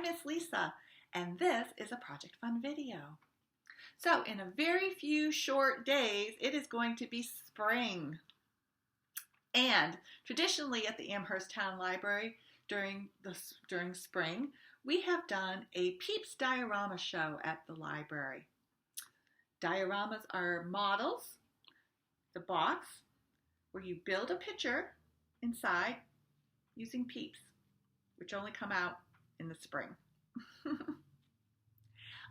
Miss Lisa, and this is a Project Fun video. So in a very few short days, it is going to be spring. And traditionally at the Amherst Town Library during spring, we have done a Peeps diorama show at the library. Dioramas are models, the box, where you build a picture inside using Peeps, which only come out in the spring.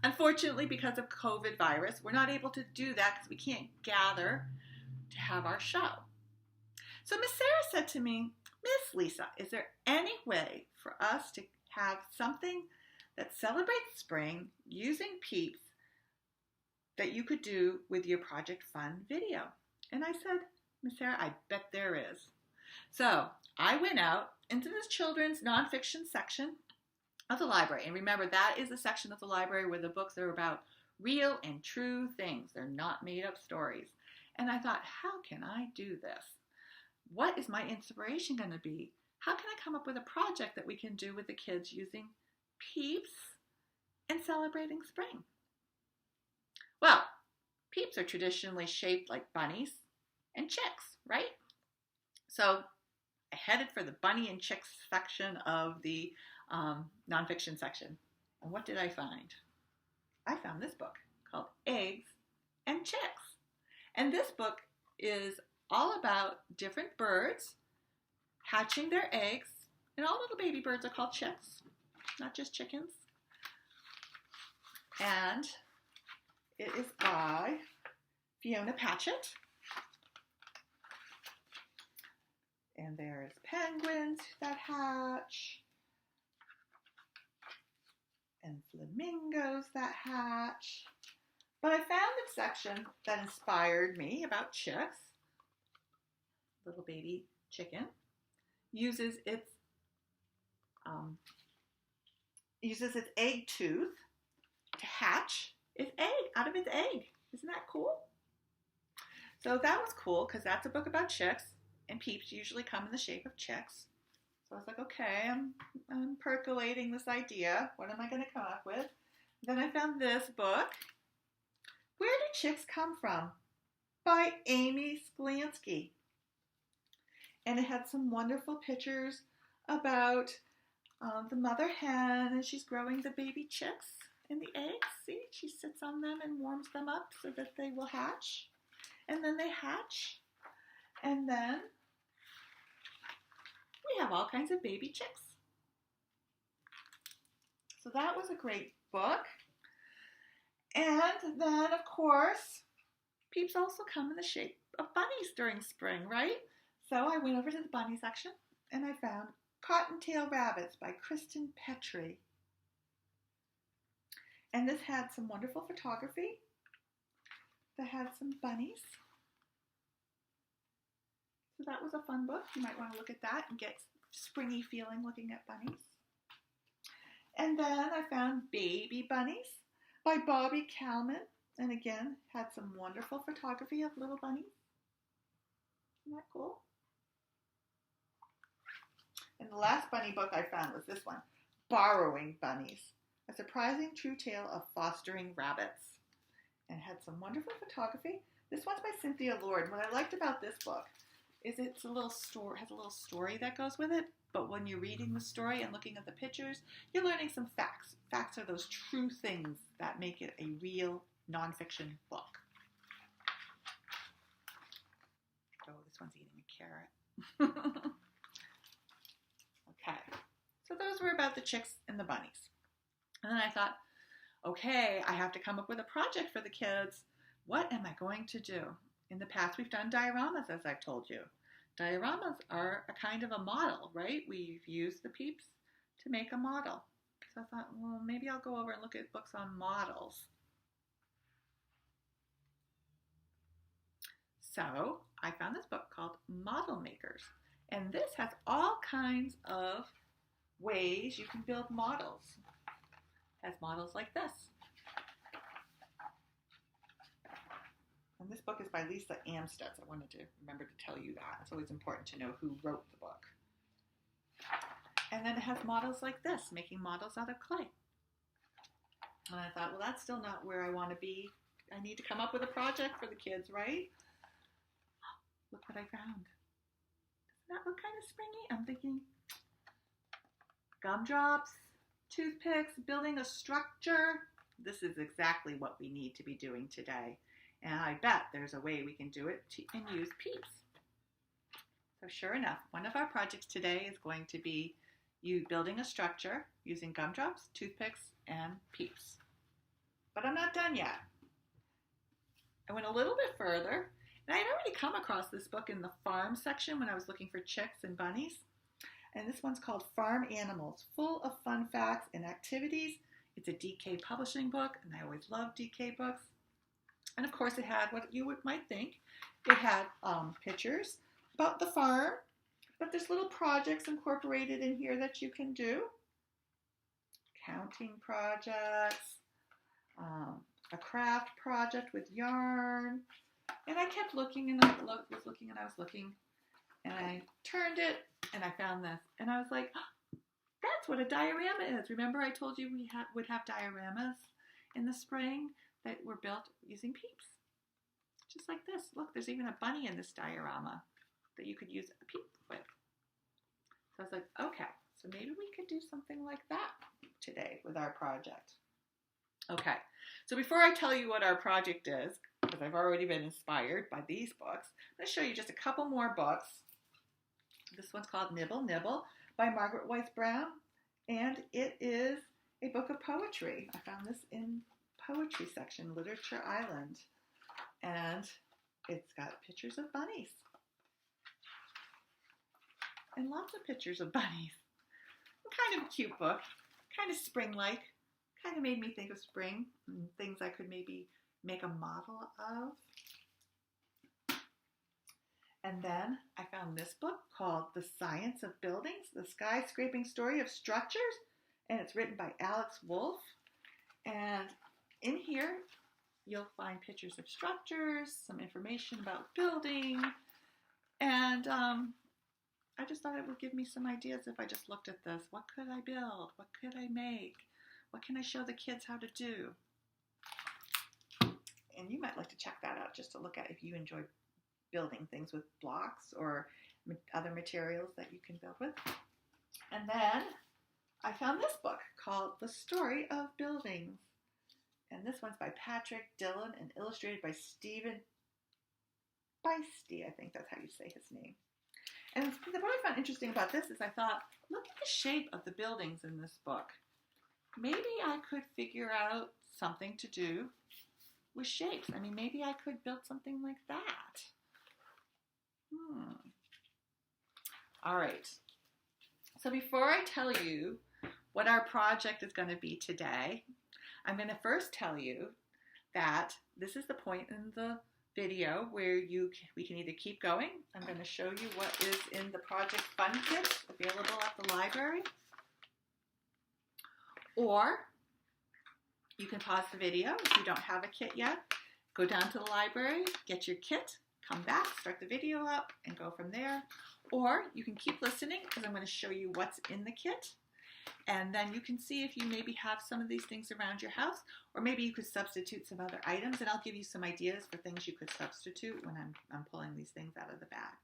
Unfortunately, because of COVID virus, we're not able to do that because we can't gather to have our show. So Miss Sarah said to me, Miss Lisa, is there any way for us to have something that celebrates spring using Peeps that you could do with your Project Fun video? And I said, Miss Sarah, I bet there is. So I went out into this children's nonfiction section of the library. And remember, that is the section of the library where the books are about real and true things. They're not made up stories. And I thought, how can I do this? What is my inspiration going to be? How can I come up with a project that we can do with the kids using Peeps and celebrating spring? Well, Peeps are traditionally shaped like bunnies and chicks, right? So I headed for the bunny and chicks section of the nonfiction section. And what did I find? I found this book called Eggs and Chicks. And this book is all about different birds hatching their eggs. And all little baby birds are called chicks, not just chickens. And it is by Fiona Patchett. And there's penguins that hatch, and flamingos that hatch. But I found a section that inspired me about chicks. Little baby chicken uses its egg tooth to hatch its egg out of its egg. Isn't that cool? So that was cool because that's a book about chicks, and Peeps usually come in the shape of chicks. So I was like, okay, I'm percolating this idea. What am I going to come up with? Then I found this book, Where Do Chicks Come From? By Amy Lansky. And it had some wonderful pictures about the mother hen, and she's growing the baby chicks in the eggs. See, she sits on them and warms them up so that they will hatch. And then they hatch. And then we have all kinds of baby chicks. So that was a great book. And then, of course, Peeps also come in the shape of bunnies during spring, right? So I went over to the bunny section and I found Cottontail Rabbits by Kristen Petrie. And this had some wonderful photography that had some bunnies. So that was a fun book. You might want to look at that and get springy feeling looking at bunnies. And then I found Baby Bunnies by Bobby Kalman. And again, had some wonderful photography of little bunnies. Isn't that cool? And the last bunny book I found was this one, Borrowing Bunnies, A Surprising True Tale of Fostering Rabbits. And it had some wonderful photography. This one's by Cynthia Lord. What I liked about this book is it's a little story, has a little story that goes with it. But when you're reading the story and looking at the pictures, you're learning some facts. Facts are those true things that make it a real nonfiction book. Oh, this one's eating a carrot. Okay, so those were about the chicks and the bunnies. And then I thought, okay, I have to come up with a project for the kids. What am I going to do? In the past, we've done dioramas, as I've told you. Dioramas are a kind of a model, right? We've used the Peeps to make a model. So I thought, well, maybe I'll go over and look at books on models. So I found this book called Model Makers. And this has all kinds of ways you can build models. It has models like this. And this book is by Lisa Amstutz. I wanted to remember to tell you that. It's always important to know who wrote the book. And then it has models like this, making models out of clay. And I thought, well, that's still not where I want to be. I need to come up with a project for the kids, right? Look what I found. Doesn't that look kind of springy? I'm thinking gumdrops, toothpicks, building a structure. This is exactly what we need to be doing today. And I bet there's a way we can do it and use peeps. So sure enough, one of our projects today is going to be you building a structure using gumdrops, toothpicks, and peeps. But I'm not done yet. I went a little bit further, and I had already come across this book in the farm section when I was looking for chicks and bunnies. And this one's called Farm Animals, full of fun facts and activities. It's a DK publishing book, and I always love DK books. And of course, it had what you might think. It had pictures about the farm, but there's little projects incorporated in here that you can do. Counting projects, a craft project with yarn. And I kept looking, and I was looking, and I turned it, and I found this. And I was like, oh, that's what a diorama is. Remember I told you we would have dioramas in the spring that were built using peeps. Just like this. Look, there's even a bunny in this diorama that you could use a peep with. So I was like, okay, so maybe we could do something like that today with our project. Okay, so before I tell you what our project is, because I've already been inspired by these books, I'm going to show you just a couple more books. This one's called Nibble Nibble by Margaret Weiss Brown, and it is a book of poetry. I found this in poetry section, Literature Island, and it's got pictures of bunnies. And lots of pictures of bunnies. Kind of a cute book, kind of spring-like, kind of made me think of spring and things I could maybe make a model of. And then I found this book called The Science of Buildings, The Skyscraping Story of Structures, and it's written by Alex Wolff. And in here, you'll find pictures of structures, some information about building, and I just thought it would give me some ideas if I just looked at this. What could I build? What could I make? What can I show the kids how to do? And you might like to check that out just to look at if you enjoy building things with blocks or other materials that you can build with. And then I found this book called The Story of Buildings. And this one's by Patrick Dillon and illustrated by Stephen Beisty. I think that's how you say his name. And what I found interesting about this is I thought, look at the shape of the buildings in this book. Maybe I could figure out something to do with shapes. I mean, maybe I could build something like that. All right. So before I tell you what our project is going to be today, I'm going to first tell you that this is the point in the video where we can either keep going. I'm going to show you what is in the Project Fun Kit available at the library, or you can pause the video if you don't have a kit yet, go down to the library, get your kit, come back, start the video up, and go from there. Or you can keep listening because I'm going to show you what's in the kit. And then you can see if you maybe have some of these things around your house, or maybe you could substitute some other items, and I'll give you some ideas for things you could substitute when I'm pulling these things out of the bag.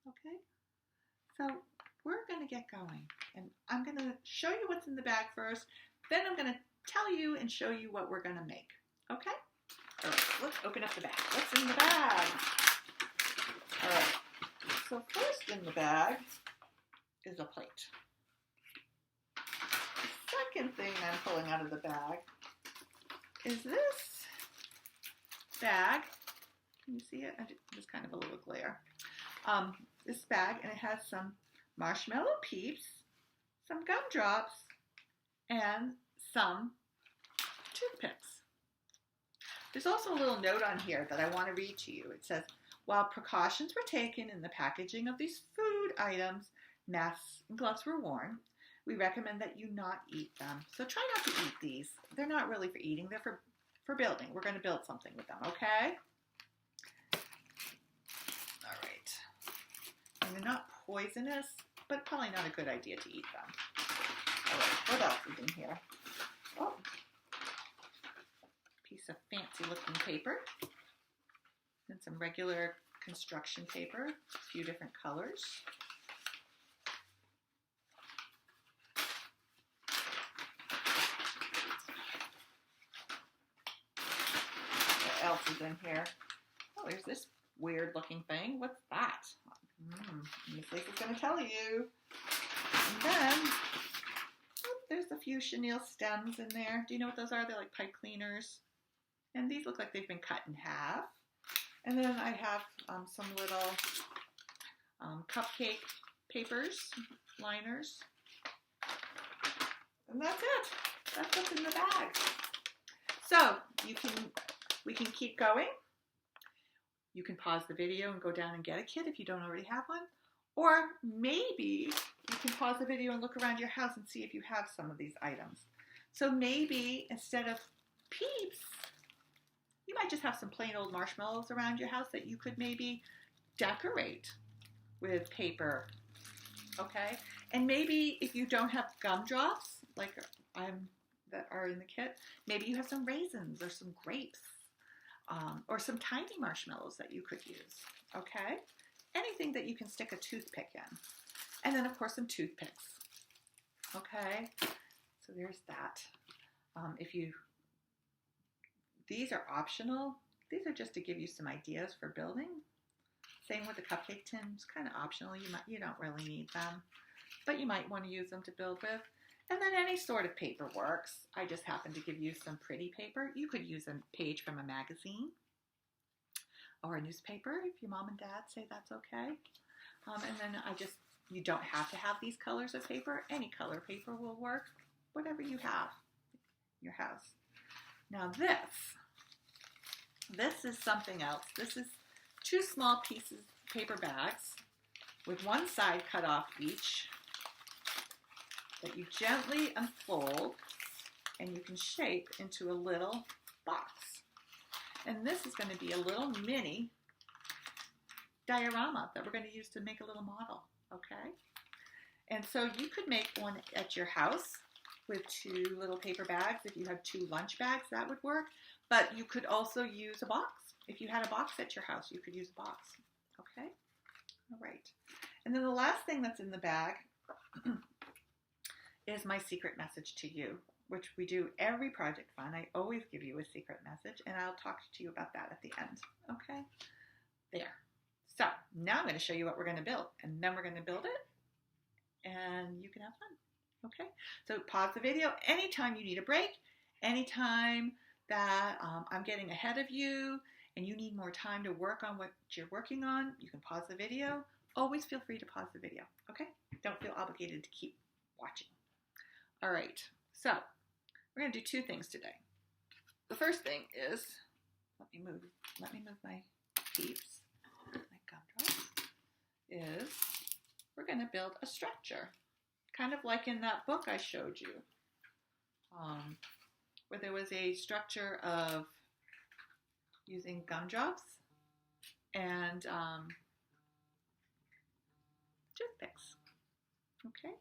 Okay? So we're going to get going, and I'm going to show you what's in the bag first, then I'm going to tell you and show you what we're going to make. Okay? All right, let's open up the bag. What's in the bag? All right, so first in the bag is a plate. Second thing I'm pulling out of the bag is this bag. Can you see it? There's kind of a little glare. This bag, and it has some marshmallow peeps, some gumdrops, and some toothpicks. There's also a little note on here that I want to read to you. It says, while precautions were taken in the packaging of these food items, masks and gloves were worn, we recommend that you not eat them. So try not to eat these. They're not really for eating. They're for building. We're going to build something with them, okay? All right. And they're not poisonous. but probably not a good idea to eat them. All right, what else is in here? Oh, piece of fancy looking paper and some regular construction paper, a few different colors. What else is in here? Oh, there's this weird looking thing. What's that? Miss Lisa's going to tell you. And then, oh, there's a few chenille stems in there. Do you know what those are? They're like pipe cleaners. And these look like they've been cut in half. And then I have some little cupcake papers, liners. And that's it. That's what's in the bag. So we can keep going. You can pause the video and go down and get a kit if you don't already have one. Or maybe you can pause the video and look around your house and see if you have some of these items. So maybe instead of Peeps, you might just have some plain old marshmallows around your house that you could maybe decorate with paper, okay? And maybe if you don't have gumdrops, like that are in the kit, maybe you have some raisins or some grapes, or some tiny marshmallows that you could use, okay? Anything that you can stick a toothpick in. And then, of course, some toothpicks, okay? So there's that. These are optional. These are just to give you some ideas for building. Same with the cupcake tins, kind of optional. You don't really need them, but you might want to use them to build with. And then any sort of paper works. I just happen to give you some pretty paper. You could use a page from a magazine or a newspaper if your mom and dad say that's okay. And then you don't have to have these colors of paper. Any color paper will work, whatever you have in your house. Now this is something else. This is 2 small pieces, paper bags with one side cut off each that you gently unfold and you can shape into a little box. And this is going to be a little mini diorama that we're going to use to make a little model, okay? And so you could make one at your house with 2 little paper bags. If you have 2 lunch bags, that would work. But you could also use a box. If you had a box at your house, you could use a box, okay? All right. And then the last thing that's in the bag is my secret message to you, which we do every project fun. I always give you a secret message, and I'll talk to you about that at the end, okay? There. So now I'm going to show you what we're going to build, and then we're going to build it, and you can have fun, okay? So pause the video anytime you need a break, anytime that I'm getting ahead of you, and you need more time to work on what you're working on, you can pause the video. Always feel free to pause the video, okay? Don't feel obligated to keep watching. All right, so we're going to do 2 things today. The first thing is, let me move my Peeps, my gumdrops, is we're going to build a structure, kind of like in that book I showed you, where there was a structure of using gumdrops and toothpicks, okay?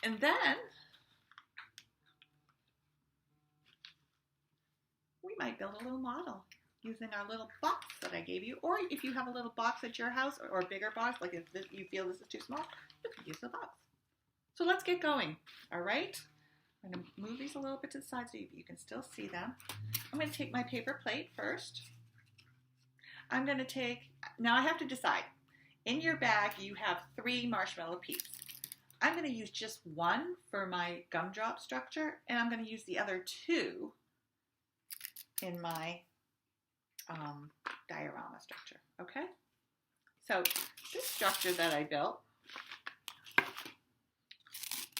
And then we might build a little model using our little box that I gave you. Or if you have a little box at your house or a bigger box, like if you feel this is too small, you can use the box. So let's get going, all right? I'm going to move these a little bit to the side so you can still see them. I'm going to take my paper plate first. I'm going to take, now I have to decide. In your bag, you have 3 marshmallow Peeps. I'm going to use just 1 for my gumdrop structure, and I'm going to use the other 2 in my diorama structure, okay? So this structure that I built,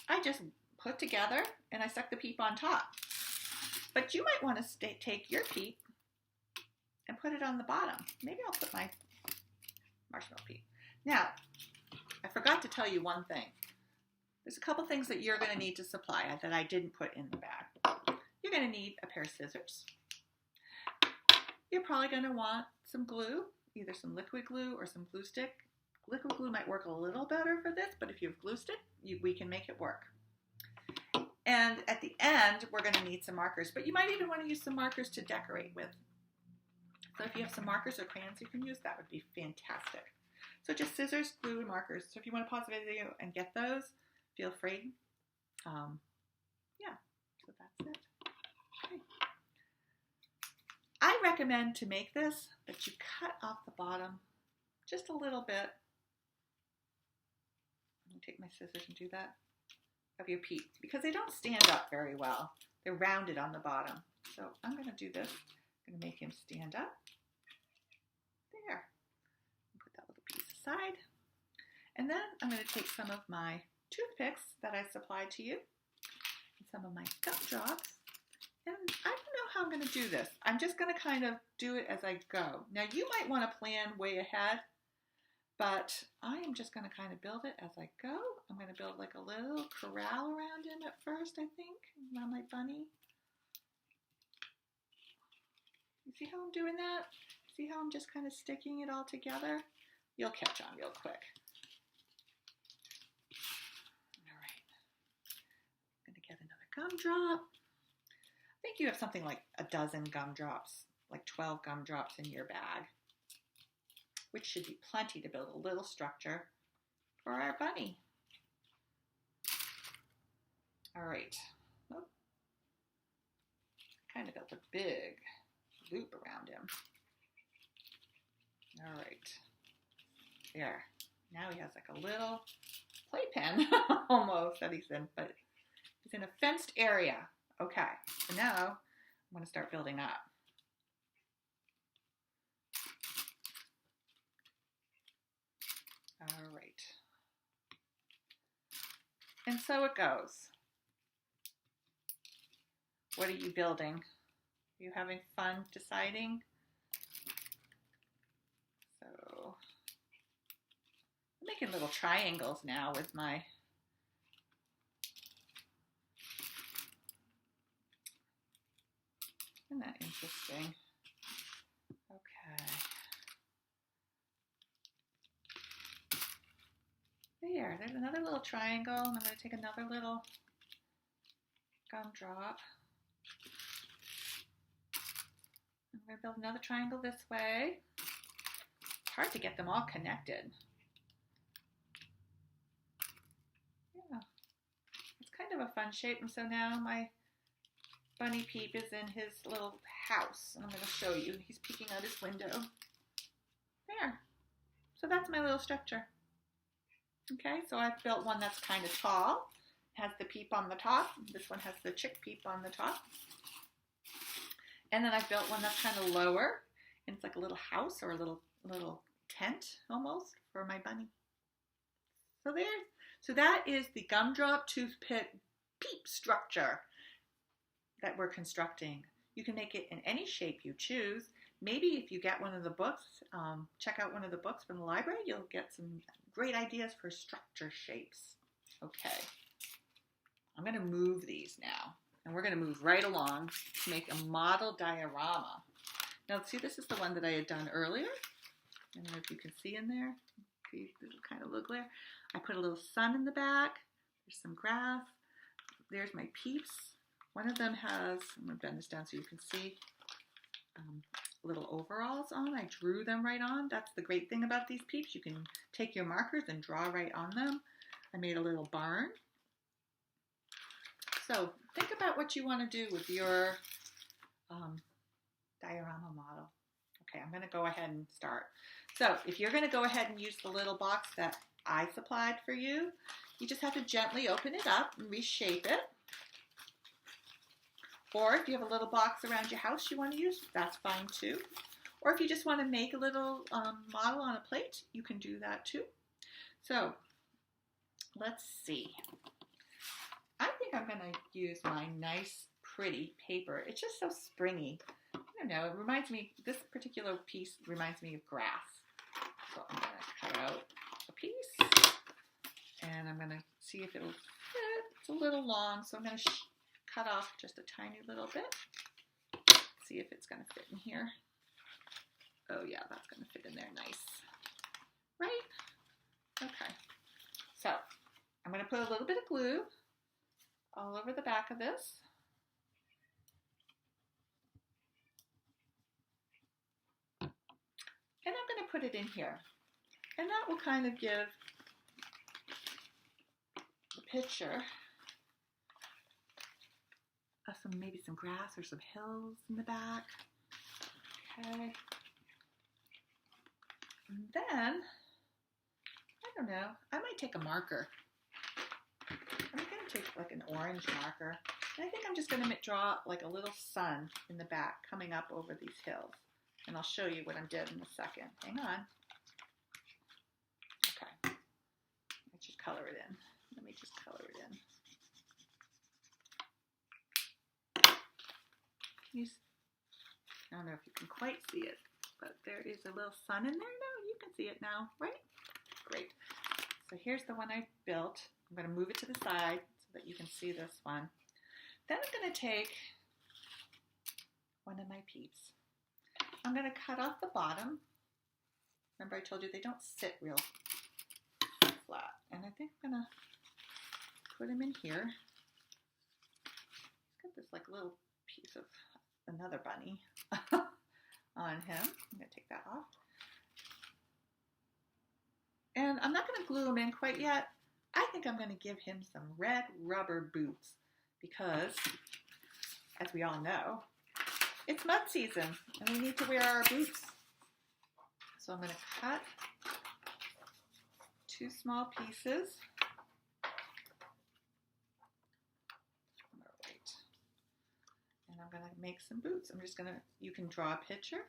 I just put together and I stuck the Peep on top. But you might want to take your Peep and put it on the bottom. Maybe I'll put my marshmallow Peep. Now, I forgot to tell you one thing. There's a couple things that you're going to need to supply that I didn't put in the bag. You're going to need a pair of scissors. You're probably going to want some glue, either some liquid glue or some glue stick. Liquid glue might work a little better for this, but if you've glue stick, we can make it work. And at the end, we're going to need some markers, but you might even want to use some markers to decorate with. So if you have some markers or crayons you can use, that would be fantastic. So just scissors, glue, and markers. So if you want to pause the video and get those, feel free. Yeah, so that's it. Okay. I recommend to make this that you cut off the bottom just a little bit. I'm going to take my scissors and do that. Of your peep, because they don't stand up very well. They're rounded on the bottom. So I'm going to do this. I'm going to make him stand up. There. Put that little piece aside. And then I'm going to take some of my toothpicks that I supplied to you and some of my gumdrops. And I don't know how I'm going to do this. I'm just going to kind of do it as I go. Now you might want to plan way ahead, but I am just going to kind of build it as I go. I'm going to build like a little corral around him at first, I think, around my bunny. You see how I'm doing that? See how I'm just kind of sticking it all together? You'll catch on real quick. All right. I'm going to get another gumdrop. I think you have something like a dozen gumdrops, like 12 gumdrops in your bag, which should be plenty to build a little structure for our bunny. All right. Oh. Kind of built a big loop around him. All right. There. Now he has like a little playpen almost that he's in, but he's in a fenced area. Okay. So now I'm going to start building up. All right. And so it goes. What are you building? Are you having fun deciding? So I'm making little triangles now with my isn't that interesting? Okay. There's another little triangle, and I'm going to take another little gumdrop. I'm going to build another triangle this way. It's hard to get them all connected. Yeah, it's kind of a fun shape, and so now my bunny peep is in his little house, and I'm going to show you. He's peeking out his window. There. So that's my little structure. Okay, so I've built one that's kind of tall, has the peep on the top. This one has the chick peep on the top. And then I've built one that's kind of lower, and it's like a little house or a little tent almost for my bunny. So there. So that is the gumdrop toothpick peep structure that we're constructing. You can make it in any shape you choose. Maybe if you get one of the books, check out one of the books from the library, you'll get some great ideas for structure shapes. Okay, I'm going to move these now, and we're going to move right along to make a model diorama. Now, see, this is the one that I had done earlier. I don't know if you can see in there. See, it'll kind of look there. I put a little sun in the back. There's some grass. There's my peeps. One of them has, I'm going to bend this down so you can see, little overalls on. I drew them right on. That's the great thing about these peeps. You can take your markers and draw right on them. I made a little barn. So think about what you want to do with your diorama model. Okay, I'm going to go ahead and start. So if you're going to go ahead and use the little box that I supplied for you, you just have to gently open it up and reshape it. Or if you have a little box around your house you want to use, that's fine too. Or if you just want to make a little model on a plate, you can do that too. So let's see. I think I'm going to use my nice, pretty paper. It's just so springy. I don't know, it reminds me, this particular piece reminds me of grass. So I'm going to cut out a piece, and I'm going to see if it'll fit. It's a little long, so I'm going to cut off just a tiny little bit. See if it's going to fit in here. Oh yeah, that's going to fit in there nice. Right? I'm going to put a little bit of glue all over the back of this. And I'm going to put it in here. And that will kind of give the picture of maybe some grass or some hills in the back. Okay. And then, I don't know, I might take a marker. I'm going to take like an orange marker. And I think I'm just going to draw like a little sun in the back coming up over these hills. And I'll show you what I'm doing in a second. Hang on. Okay. Let's just color it in. Let me just color it in. I don't know if you can quite see it, but there is a little sun in there. No, you can see it now, right? Great. So here's the one I built. I'm going to move it to the side so that you can see this one. Then I'm going to take one of my peeps. I'm going to cut off the bottom. Remember I told you they don't sit real flat. And I think I'm going to put him in here. He's got this like little piece of another bunny on him. I'm going to take that off. And I'm not going to glue him in quite yet. I think I'm going to give him some red rubber boots because, as we all know, it's mud season and we need to wear our boots. So I'm going to cut 2 small pieces. All right. And I'm going to make some boots. I'm just going to, you can draw a picture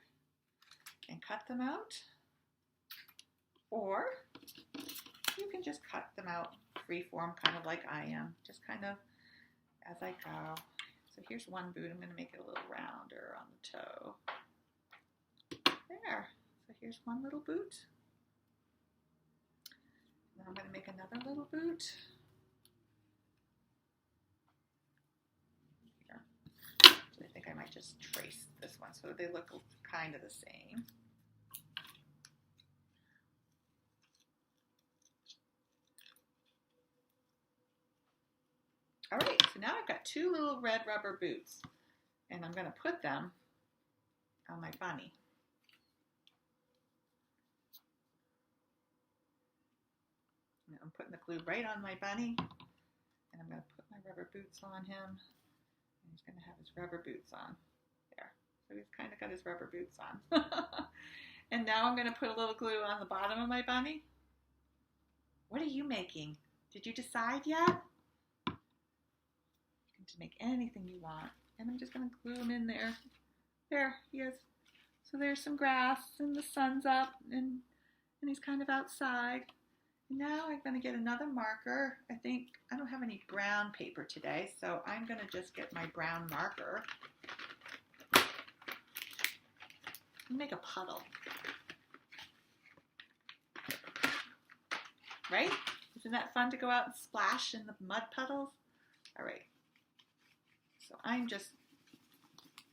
and cut them out, or you can just cut them out free form, kind of like I am, just kind of as I go. So here's one boot. I'm going to make it a little rounder on the toe. There. So here's one little boot. Now I'm going to make another little boot. Here. So I think I might just trace this one so they look kind of the same. All right, so now I've got 2 little red rubber boots, and I'm going to put them on my bunny. I'm putting the glue right on my bunny, and I'm going to put my rubber boots on him, and he's going to have his rubber boots on. There, so he's kind of got his rubber boots on. And now I'm going to put a little glue on the bottom of my bunny. What are you making? Did you decide yet? To make anything you want, and I'm just going to glue him in there. There he is. So there's some grass and the sun's up and he's kind of outside. And now I'm going to get another marker. I think I don't have any brown paper today, so I'm going to just get my brown marker and make a puddle. Right? Isn't that fun to go out and splash in the mud puddles? All right. So I'm just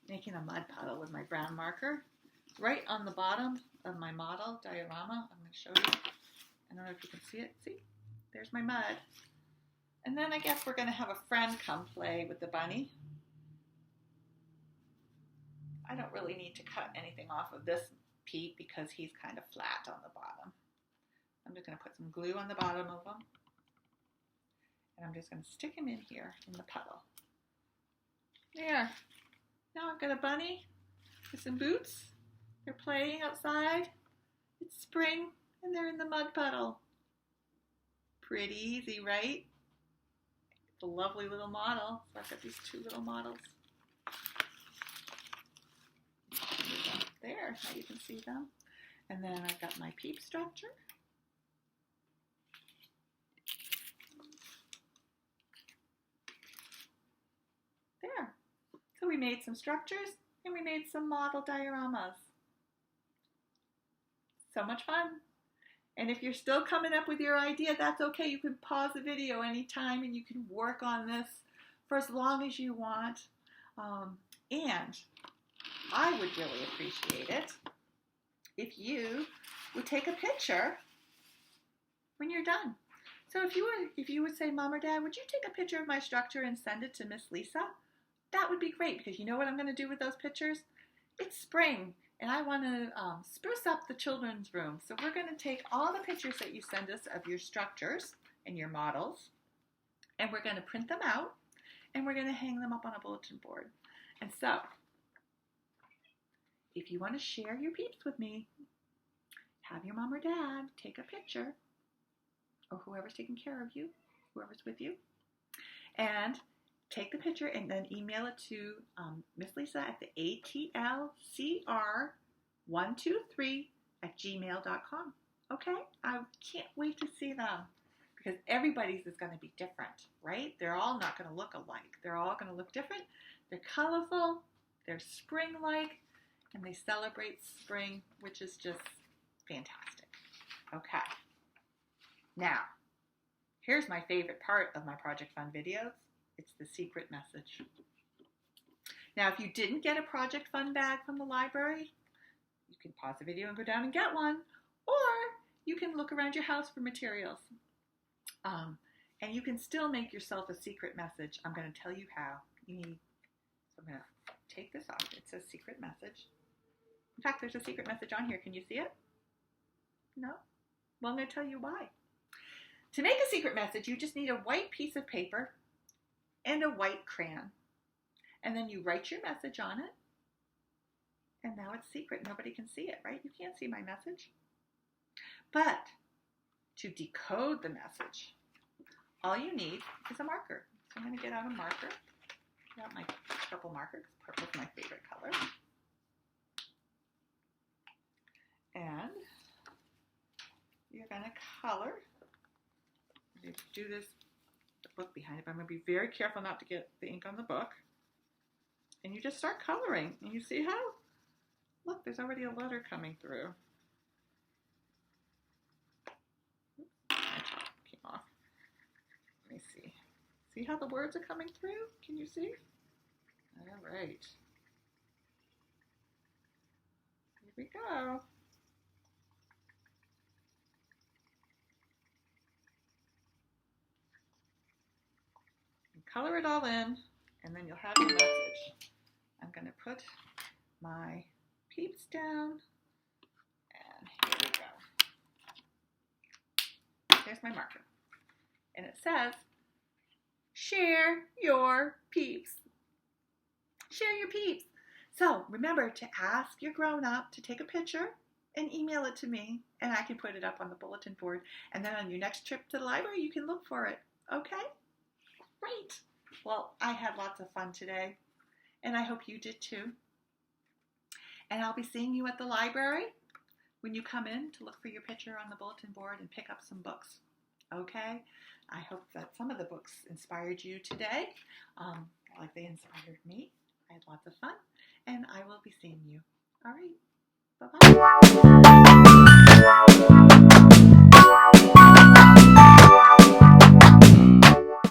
making a mud puddle with my brown marker right on the bottom of my model diorama. I'm going to show you. I don't know if you can see it. See? There's my mud. And then I guess we're going to have a friend come play with the bunny. I don't really need to cut anything off of this Pete because he's kind of flat on the bottom. I'm just going to put some glue on the bottom of him. And I'm just going to stick him in here in the puddle. There. Now I've got a bunny with some boots. They're playing outside. It's spring and they're in the mud puddle. Pretty easy, right? It's a lovely little model. So I've got these 2 little models. There, now you can see them. And then I've got my peep structure. There. So we made some structures and we made some model dioramas. So much fun. And if you're still coming up with your idea, that's okay. You can pause the video anytime and you can work on this for as long as you want. And I would really appreciate it if you would take a picture when you're done. So if you would say, Mom or Dad, would you take a picture of my structure and send it to Miss Lisa? That would be great, because you know what I'm going to do with those pictures? It's spring, and I want to spruce up the children's room. So we're going to take all the pictures that you send us of your structures and your models, and we're going to print them out, and we're going to hang them up on a bulletin board. And so, if you want to share your peeps with me, have your mom or dad take a picture, or whoever's taking care of you, whoever's with you, and take the picture and then email it to Miss Lisa at the atlcr123@gmail.com. Okay? I can't wait to see them, because everybody's is going to be different, right? They're all not going to look alike. They're all going to look different. They're colorful, they're spring-like, and they celebrate spring, which is just fantastic. Okay. Now, here's my favorite part of my Project Fun videos. It's the secret message. Now, if you didn't get a Project Fun bag from the library, you can pause the video and go down and get one, or you can look around your house for materials. And you can still make yourself a secret message. I'm going to tell you how. So I'm going to take this off. It says secret message. In fact, there's a secret message on here. Can you see it? No? Well, I'm going to tell you why. To make a secret message, you just need a white piece of paper and a white crayon. And then you write your message on it. And now it's secret. Nobody can see it, right? You can't see my message. But to decode the message, all you need is a marker. So I'm going to get out a marker. Get out my purple marker, because purple is my favorite color. And you're going to color. You do this, the book behind it, but I'm going to be very careful not to get the ink on the book. And you just start coloring. And you see how? Look, there's already a letter coming through. Oops, my top came off. Let me see. See how the words are coming through? Can you see? All right. Here we go. Color it all in, and then you'll have your message. I'm going to put my peeps down, and here we go. There's my marker. And it says, share your peeps. Share your peeps. So remember to ask your grown-up to take a picture and email it to me, and I can put it up on the bulletin board. And then on your next trip to the library, you can look for it. Okay? Great. Well, I had lots of fun today, and I hope you did too. And I'll be seeing you at the library when you come in to look for your picture on the bulletin board and pick up some books. Okay? I hope that some of the books inspired you today, like they inspired me. I had lots of fun, and I will be seeing you. All right. Bye-bye.